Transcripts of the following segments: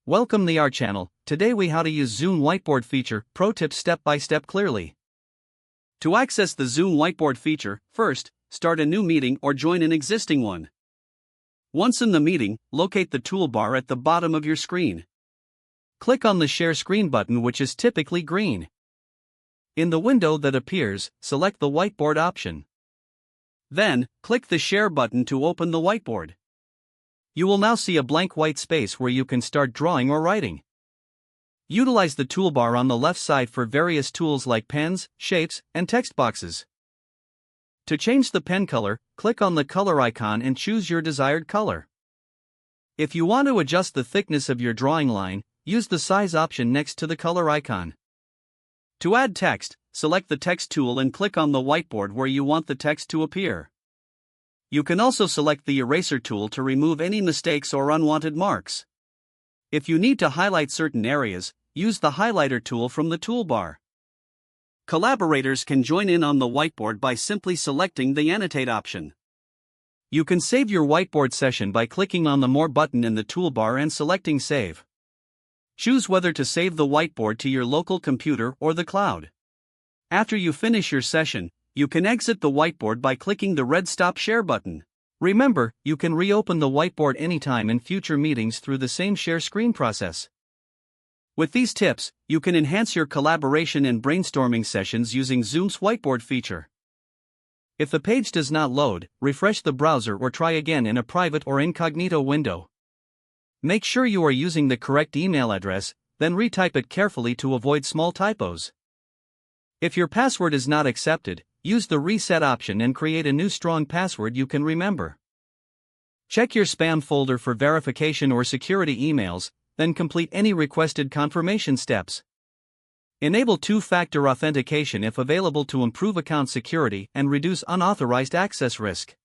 Welcome to our channel. Today we how to use Zoom Whiteboard feature, pro tips step by step clearly. To access the Zoom Whiteboard feature, first, start a new meeting or join an existing one. Once in the meeting, locate the toolbar at the bottom of your screen. Click on the Share Screen button, which is typically green. In the window that appears, select the Whiteboard option. Then, click the Share button to open the whiteboard. You will now see a blank white space where you can start drawing or writing. Utilize the toolbar on the left side for various tools like pens, shapes, and text boxes. To change the pen color, click on the color icon and choose your desired color. If you want to adjust the thickness of your drawing line, use the size option next to the color icon. To add text, select the text tool and click on the whiteboard where you want the text to appear. You can also select the eraser tool to remove any mistakes or unwanted marks. If you need to highlight certain areas, use the highlighter tool from the toolbar. Collaborators can join in on the whiteboard by simply selecting the Annotate option. You can save your whiteboard session by clicking on the More button in the toolbar and selecting Save. Choose whether to save the whiteboard to your local computer or the cloud. After you finish your session, you can exit the whiteboard by clicking the red Stop Share button. Remember, you can reopen the whiteboard anytime in future meetings through the same share screen process. With these tips, you can enhance your collaboration and brainstorming sessions using Zoom's Whiteboard feature. If the page does not load, refresh the browser or try again in a private or incognito window. Make sure you are using the correct email address, then retype it carefully to avoid small typos. If your password is not accepted, use the Reset option and create a new strong password you can remember. Check your spam folder for verification or security emails, then complete any requested confirmation steps. Enable two-factor authentication if available to improve account security and reduce unauthorized access risk.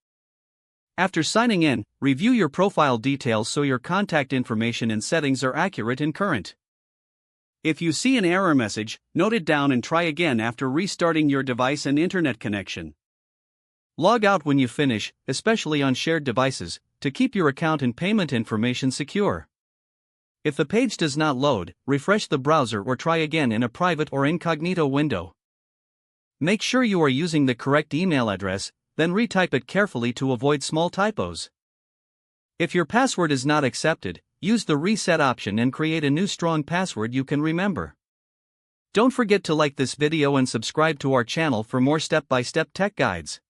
After signing in, review your profile details so your contact information and settings are accurate and current. If you see an error message, note it down and try again after restarting your device and internet connection. Log out when you finish, especially on shared devices, to keep your account and payment information secure. If the page does not load, refresh the browser or try again in a private or incognito window. Make sure you are using the correct email address, then retype it carefully to avoid small typos. If your password is not accepted, use the Reset option and create a new strong password you can remember. Don't forget to like this video and subscribe to our channel for more step-by-step tech guides.